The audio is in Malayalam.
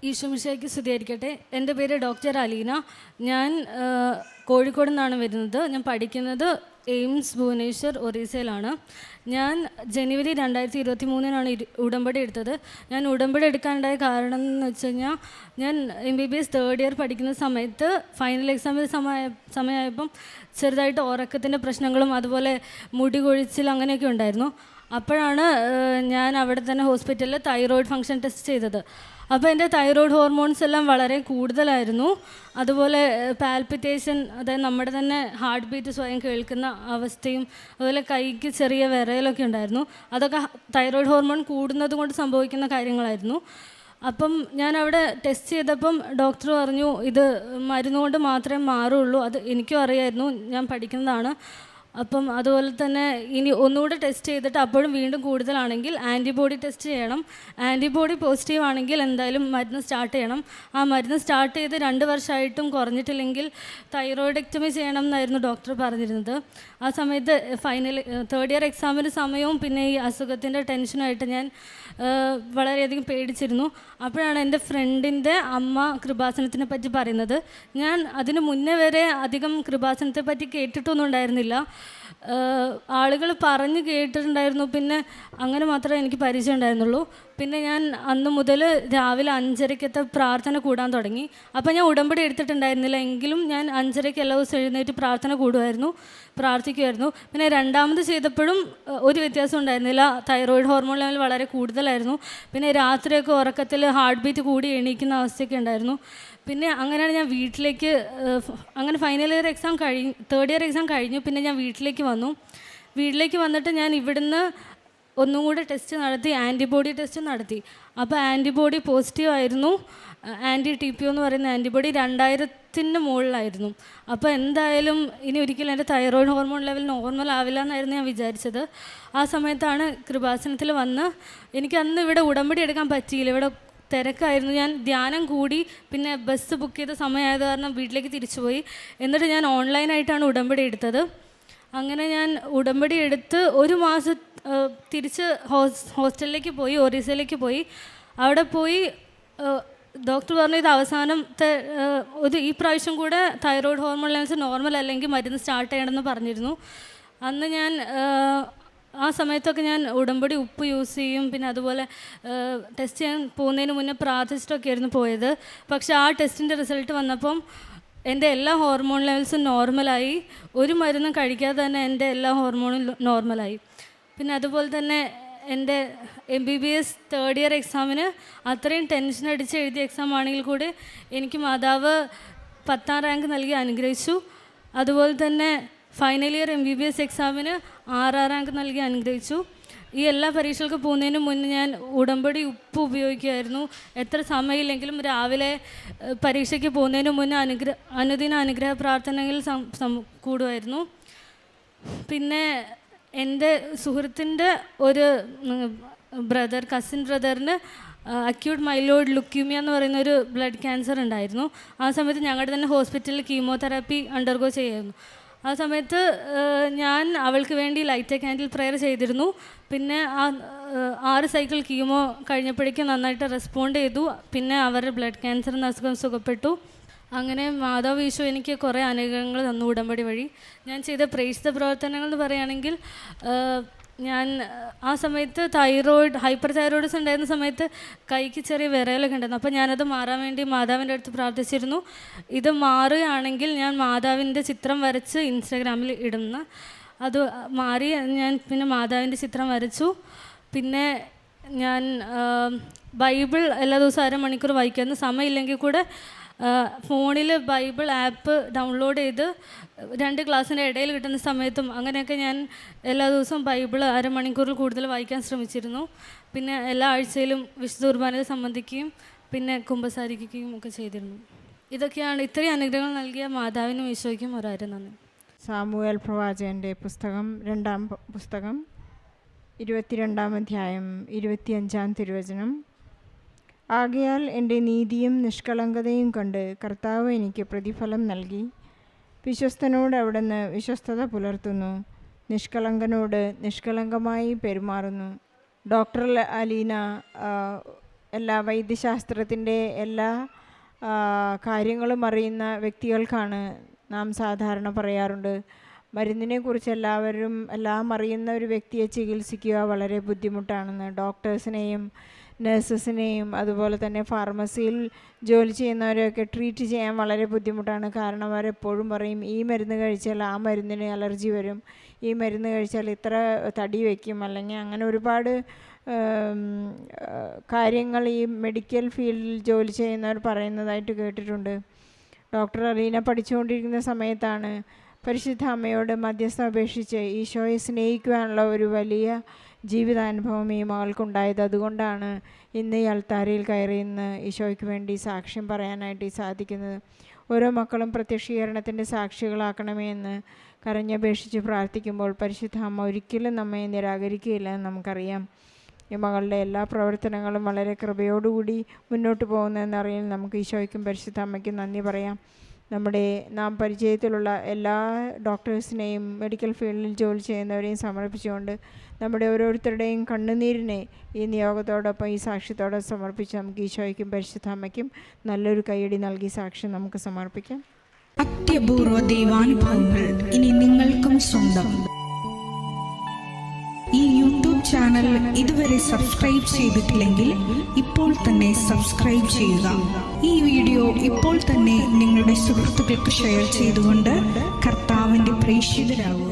ഈശോമിശിഹായ്ക്ക് സ്തുതിയായിരിക്കട്ടെ. എൻ്റെ പേര് ഡോക്ടർ അലീന. ഞാൻ കോഴിക്കോട് നിന്നാണ് വരുന്നത്. ഞാൻ പഠിക്കുന്നത് എയിംസ് ഭുവനേശ്വർ ഒറീസയിലാണ്. ഞാൻ ജനുവരി 2023 ഉടമ്പടി എടുത്തത്. ഞാൻ ഉടമ്പടി എടുക്കാനുണ്ടായ കാരണം എന്ന് വെച്ച് കഴിഞ്ഞാൽ, ഞാൻ MBBS തേർഡ് ഇയർ പഠിക്കുന്ന സമയത്ത് ഫൈനൽ എക്സാമിന് സമയമായപ്പം ചെറുതായിട്ട് ഉറക്കത്തിൻ്റെ പ്രശ്നങ്ങളും അതുപോലെ മുടി കൊഴിച്ചിൽ അങ്ങനെയൊക്കെ ഉണ്ടായിരുന്നു. അപ്പോഴാണ് ഞാൻ അവിടെ തന്നെ ഹോസ്പിറ്റലിൽ തൈറോയിഡ് ഫങ്ഷൻ ടെസ്റ്റ് ചെയ്തത്. അപ്പോൾ എൻ്റെ തൈറോയ്ഡ് ഹോർമോൺസ് എല്ലാം വളരെ കൂടുതലായിരുന്നു. അതുപോലെ പാൽപിറ്റേഷൻ, അതായത് നമ്മുടെ തന്നെ ഹാർട്ട് ബീറ്റ് സ്വയം കേൾക്കുന്ന അവസ്ഥയും അതുപോലെ കൈക്ക് ചെറിയ വിറയലൊക്കെ ഉണ്ടായിരുന്നു. അതൊക്കെ തൈറോയ്ഡ് ഹോർമോൺ കൂടുന്നത് കൊണ്ട് സംഭവിക്കുന്ന കാര്യങ്ങളായിരുന്നു. അപ്പം ഞാൻ അവിടെ ടെസ്റ്റ് ചെയ്തപ്പം ഡോക്ടർ പറഞ്ഞു ഇത് മരുന്നുകൊണ്ട് മാത്രമേ മാറുള്ളൂ. അത് എനിക്കും അറിയായിരുന്നു, ഞാൻ പഠിക്കുന്നതാണ്. അപ്പം അതുപോലെ തന്നെ ഇനി ഒന്നുകൂടെ ടെസ്റ്റ് ചെയ്തിട്ട് അപ്പോഴും വീണ്ടും കൂടുതലാണെങ്കിൽ ആൻറ്റിബോഡി ടെസ്റ്റ് ചെയ്യണം. ആൻറ്റിബോഡി പോസിറ്റീവ് ആണെങ്കിൽ എന്തായാലും മരുന്ന് സ്റ്റാർട്ട് ചെയ്യണം. ആ മരുന്ന് സ്റ്റാർട്ട് ചെയ്ത് 2 വർഷമായിട്ടും കുറഞ്ഞിട്ടില്ലെങ്കിൽ തൈറോയിഡക്ടമി ചെയ്യണം എന്നായിരുന്നു ഡോക്ടർ പറഞ്ഞിരുന്നത്. ആ സമയത്ത് തേർഡ് ഇയർ എക്സാമിൻ്റെ സമയവും പിന്നെ ഈ അസുഖത്തിൻ്റെ ടെൻഷനായിട്ട് ഞാൻ വളരെയധികം പേടിച്ചിരുന്നു. അപ്പോഴാണ് എൻ്റെ ഫ്രണ്ടിൻ്റെ അമ്മ കൃപാസനത്തിനെ പറ്റി പറയുന്നത്. ഞാൻ അതിന് മുന്നേ വരെ അധികം കൃപാസനത്തെ പറ്റി കേട്ടിട്ടൊന്നും ഉണ്ടായിരുന്നില്ല. ആളുകൾ പറഞ്ഞ് കേട്ടിട്ടുണ്ടായിരുന്നു, പിന്നെ അങ്ങനെ മാത്രമേ എനിക്ക് പരിചയം ഉണ്ടായിരുന്നുള്ളൂ. പിന്നെ ഞാൻ അന്ന് മുതൽ രാവിലെ 5:30 പ്രാർത്ഥന കൂടാൻ തുടങ്ങി. അപ്പോൾ ഞാൻ ഉടമ്പടി എടുത്തിട്ടുണ്ടായിരുന്നില്ല, എങ്കിലും ഞാൻ 5:30 എല്ലാ ദിവസവും എഴുന്നേറ്റ് പ്രാർത്ഥന പ്രാർത്ഥിക്കുമായിരുന്നു. പിന്നെ രണ്ടാമത് ചെയ്തപ്പോഴും ഒരു വ്യത്യാസം ഉണ്ടായിരുന്നില്ല. തൈറോയ്ഡ് ഹോർമോൺ ലെവൽ വളരെ കൂടുതലായിരുന്നു. പിന്നെ രാത്രിയൊക്കെ ഉറക്കത്തിൽ ഹാർട്ട് ബീറ്റ് കൂടി എണീക്കുന്ന അവസ്ഥയൊക്കെ ഉണ്ടായിരുന്നു. പിന്നെ അങ്ങനെയാണ് ഞാൻ വീട്ടിലേക്ക്, അങ്ങനെ final year exam third year exam കഴിഞ്ഞു. പിന്നെ ഞാൻ വീട്ടിലേക്ക് വന്നിട്ട് ഞാൻ ഇവിടുന്ന് ഒന്നും കൂടെ ടെസ്റ്റ് നടത്തി, ആൻറ്റിബോഡി ടെസ്റ്റ് നടത്തി. അപ്പോൾ ആൻറ്റിബോഡി പോസിറ്റീവ് ആയിരുന്നു. TPO എന്ന് പറയുന്ന ആൻറ്റിബോഡി 2000-ന് മുകളിലായിരുന്നു. അപ്പോൾ എന്തായാലും ഇനി ഒരിക്കലും എൻ്റെ തൈറോയ്ഡ് ഹോർമോൺ ലെവൽ നോർമൽ ആവില്ല എന്നായിരുന്നു ഞാൻ വിചാരിച്ചത്. ആ സമയത്താണ് കൃപാസനത്തിൽ വന്ന്, എനിക്ക് അന്ന് ഇവിടെ ഉടമ്പടി എടുക്കാൻ പറ്റിയില്ല, ഇവിടെ തിരക്കായിരുന്നു. ഞാൻ ധ്യാനം കൂടി, പിന്നെ ബസ് ബുക്ക് ചെയ്ത സമയമായത് കാരണം വീട്ടിലേക്ക് തിരിച്ചുപോയി. എന്നിട്ട് ഞാൻ ഓൺലൈനായിട്ടാണ് ഉടമ്പടി എടുത്തത്. അങ്ങനെ ഞാൻ ഉടമ്പടി എടുത്ത് 1 മാസം തിരിച്ച് ഹോസ്റ്റലിലേക്ക് പോയി, ഒറീസയിലേക്ക് പോയി. അവിടെ പോയി ഡോക്ടർ പറഞ്ഞു ഇത് അവസാനത്തെ ഈ പ്രാവശ്യം കൂടെ തൈറോയ്ഡ് ഹോർമോൺ ലെവൽസ് നോർമൽ അല്ലെങ്കിൽ മരുന്ന് സ്റ്റാർട്ട് ചെയ്യണമെന്ന് പറഞ്ഞിരുന്നു. അന്ന് ഞാൻ ആ സമയത്തൊക്കെ ഞാൻ ഉടമ്പടി ഉപ്പ് യൂസ് ചെയ്യും, പിന്നെ അതുപോലെ ടെസ്റ്റ് ചെയ്യാൻ പോകുന്നതിന് മുന്നേ പ്രാർത്ഥിച്ചിട്ടൊക്കെ ആയിരുന്നു പോയത്. പക്ഷേ ആ ടെസ്റ്റിൻ്റെ റിസൾട്ട് വന്നപ്പം എൻ്റെ എല്ലാ ഹോർമോൺ ലെവൽസും നോർമലായി. ഒരു മരുന്നും കഴിക്കാതെ തന്നെ എൻ്റെ എല്ലാ ഹോർമോണും നോർമലായി. പിന്നെ അതുപോലെ തന്നെ എൻ്റെ MBBS തേർഡ് ഇയർ എക്സാമിന് അത്രയും ടെൻഷൻ അടിച്ച് എഴുതിയ എക്സാം ആണെങ്കിൽ കൂടി എനിക്ക് മാതാവ് 10ാം റാങ്ക് നൽകി അനുഗ്രഹിച്ചു. അതുപോലെ തന്നെ ഫൈനൽ ഇയർ MBBS എക്സാമിന് 6ാം റാങ്ക് നൽകി അനുഗ്രഹിച്ചു. ഈ എല്ലാ പരീക്ഷകൾക്ക് പോകുന്നതിന് മുന്നേ ഞാൻ ഉടമ്പടി ഉപ്പ് ഉപയോഗിക്കുമായിരുന്നു. എത്ര സമയമില്ലെങ്കിലും രാവിലെ പരീക്ഷയ്ക്ക് പോകുന്നതിന് മുന്നേ അനുദിന അനുഗ്രഹ പ്രാർത്ഥനകളിൽ കൂടുമായിരുന്നു. പിന്നെ എൻ്റെ സുഹൃത്തിൻ്റെ ഒരു കസിൻ ബ്രദറിന് അക്യൂട്ട് മൈലോയിഡ് ലുക്യൂമിയ എന്ന് പറയുന്ന ഒരു ബ്ലഡ് ക്യാൻസർ ഉണ്ടായിരുന്നു. ആ സമയത്ത് ഞങ്ങളുടെ തന്നെ ഹോസ്പിറ്റലിൽ കീമോതെറാപ്പി അണ്ടർഗോ ചെയ്യായിരുന്നു. ആ സമയത്ത് ഞാൻ അവൾക്ക് വേണ്ടി ലൈറ്റ് എ കാൻഡിൽ പ്രെയർ ചെയ്തിരുന്നു. പിന്നെ 6 സൈക്കിൾ കീമോ കഴിഞ്ഞപ്പോഴേക്കും നന്നായിട്ട് റെസ്പോണ്ട് ചെയ്തു. പിന്നെ അവരുടെ ബ്ലഡ് ക്യാൻസർ എന്ന അസുഖം സുഖപ്പെട്ടു. അങ്ങനെ മാതാവ് ഈശോ എനിക്ക് കുറേ അനുഗ്രഹങ്ങൾ തന്നു ഉടമ്പടി വഴി. ഞാൻ ചെയ്ത പ്രേക്ഷിത പ്രവർത്തനങ്ങൾ എന്ന് പറയുകയാണെങ്കിൽ, ഞാൻ ആ സമയത്ത് ഹൈപ്പർ തൈറോയിഡ്സ് ഉണ്ടായിരുന്ന സമയത്ത് കൈക്ക് ചെറിയ വിറയലൊക്കെ ഉണ്ടായിരുന്നു. അപ്പോൾ ഞാനത് മാറാൻ വേണ്ടി മാതാവിൻ്റെ അടുത്ത് പ്രാർത്ഥിച്ചിരുന്നു. ഇത് മാറുകയാണെങ്കിൽ ഞാൻ മാതാവിൻ്റെ ചിത്രം വരച്ച് ഇൻസ്റ്റാഗ്രാമിൽ ഇടുന്നു. അത് മാറി ഞാൻ പിന്നെ മാതാവിൻ്റെ ചിത്രം വരച്ചു. പിന്നെ ഞാൻ ബൈബിൾ എല്ലാ ദിവസവും 1/2 മണിക്കൂർ വായിക്കുന്നു. സമയമില്ലെങ്കിൽ കൂടെ ഫോണിൽ ബൈബിൾ ആപ്പ് ഡൗൺലോഡ് ചെയ്ത് 2 ക്ലാസ്സിൻ്റെ ഇടയിൽ കിട്ടുന്ന സമയത്തും അങ്ങനെയൊക്കെ ഞാൻ എല്ലാ ദിവസവും ബൈബിൾ 1/2 മണിക്കൂറിൽ കൂടുതൽ വായിക്കാൻ ശ്രമിച്ചിരുന്നു. പിന്നെ എല്ലാ ആഴ്ചയിലും വിശുദ്ധ കുർബാനയിൽ സംബന്ധിക്കുകയും പിന്നെ കുമ്പസാരിക്കുകയും ഒക്കെ ചെയ്തിരുന്നു. ഇത്രയും അനുഗ്രഹങ്ങൾ നൽകിയ മാതാവിനും ഈശോയ്ക്കും ഒരായിരം നന്ദി. സാമുവേൽ പ്രവാചകൻ്റെ പുസ്തകം 2-ാം പുസ്തകം 22-ാം അധ്യായം 25-ാം തിരുവചനം. ആകയാൽ എൻ്റെ നീതിയും നിഷ്കളങ്കതയും കണ്ട് കർത്താവ് എനിക്ക് പ്രതിഫലം നൽകി. വിശ്വസ്തനോട് അവിടുന്ന് വിശ്വസ്തത പുലർത്തുന്നു, നിഷ്കളങ്കനോട് നിഷ്കളങ്കമായി പെരുമാറുന്നു. ഡോക്ടർ അലീന എല്ലാ വൈദ്യശാസ്ത്രത്തിൻ്റെ എല്ലാ കാര്യങ്ങളും അറിയുന്ന വ്യക്തികൾക്കാണ് നാം സാധാരണ പറയാറുണ്ട്, മരുന്നിനെക്കുറിച്ച് എല്ലാം അറിയുന്ന ഒരു വ്യക്തിയെ ചികിത്സിക്കുക വളരെ ബുദ്ധിമുട്ടാണെന്ന്. ഡോക്ടേഴ്സിനെയും നഴ്സസിനെയും അതുപോലെ തന്നെ ഫാർമസിയിൽ ജോലി ചെയ്യുന്നവരെയൊക്കെ ട്രീറ്റ് ചെയ്യാൻ വളരെ ബുദ്ധിമുട്ടാണ്. കാരണം അവരെപ്പോഴും പറയും, ഈ മരുന്ന് കഴിച്ചാൽ ആ മരുന്നിന് അലർജി വരും, ഈ മരുന്ന് കഴിച്ചാൽ ഇത്ര തടി വയ്ക്കും, അല്ലെങ്കിൽ അങ്ങനെ ഒരുപാട് കാര്യങ്ങൾ ഈ മെഡിക്കൽ ഫീൽഡിൽ ജോലി ചെയ്യുന്നവർ പറയുന്നതായിട്ട് കേട്ടിട്ടുണ്ട്. ഡോക്ടർ അലീന പഠിച്ചുകൊണ്ടിരിക്കുന്ന സമയത്താണ് പരിശുദ്ധ അമ്മയോട് മധ്യസ്ഥം അപേക്ഷിച്ച് ഈശോയെ സ്നേഹിക്കുവാനുള്ള ഒരു വലിയ ജീവിതാനുഭവം ഈ മകൾക്കുണ്ടായത്. അതുകൊണ്ടാണ് ഇന്ന് ഈ അൾത്താരയിൽ കയറി ഇന്ന് ഈശോയ്ക്ക് വേണ്ടി സാക്ഷ്യം പറയാനായിട്ട് സാധിക്കുന്നത്. ഓരോ മക്കളും പ്രത്യക്ഷീകരണത്തിൻ്റെ സാക്ഷികളാക്കണമേ എന്ന് കരഞ്ഞപേക്ഷിച്ച് പ്രാർത്ഥിക്കുമ്പോൾ പരിശുദ്ധ അമ്മ ഒരിക്കലും നമ്മെ നിരാകരിക്കുകയില്ല എന്ന് നമുക്കറിയാം. ഈ മകളുടെ എല്ലാ പ്രവർത്തനങ്ങളും വളരെ കൃപയോടുകൂടി മുന്നോട്ട് പോകുന്നതെന്നറിയാൻ നമുക്ക് ഈശോയ്ക്കും പരിശുദ്ധ അമ്മയ്ക്കും നന്ദി പറയാം. നാം പരിചയത്തിലുള്ള എല്ലാ ഡോക്ടേഴ്സിനെയും മെഡിക്കൽ ഫീൽഡിൽ ജോലി ചെയ്യുന്നവരെയും സമർപ്പിച്ചുകൊണ്ട് നമ്മുടെ ഓരോരുത്തരുടെയും കണ്ണുനീരിനെ ഈ നിയോഗത്തോടൊപ്പം ഈ സാക്ഷ്യത്തോടെ സമർപ്പിച്ച് നമുക്ക് ഈശോയ്ക്കും പരിശുദ്ധ അമ്മയ്ക്കും നല്ലൊരു കൈയടി നൽകി സാക്ഷ്യം നമുക്ക് സമർപ്പിക്കാം. അത്യപൂർവ ദൈവാനുഭവങ്ങൾ ഇനി നിങ്ങൾക്കും സ്വന്തം. ഈ യൂട്യൂബ് ചാനൽ ഇതുവരെ സബ്സ്ക്രൈബ് ചെയ്തിട്ടില്ലെങ്കിൽ ഇപ്പോൾ തന്നെ സബ്സ്ക്രൈബ് ചെയ്യുക. ഈ വീഡിയോ ഇപ്പോൾ തന്നെ നിങ്ങളുടെ സുഹൃത്തുക്കൾക്ക് ഷെയർ ചെയ്തുകൊണ്ട് കർത്താവിൻ്റെ പ്രേക്ഷിതരാകുക.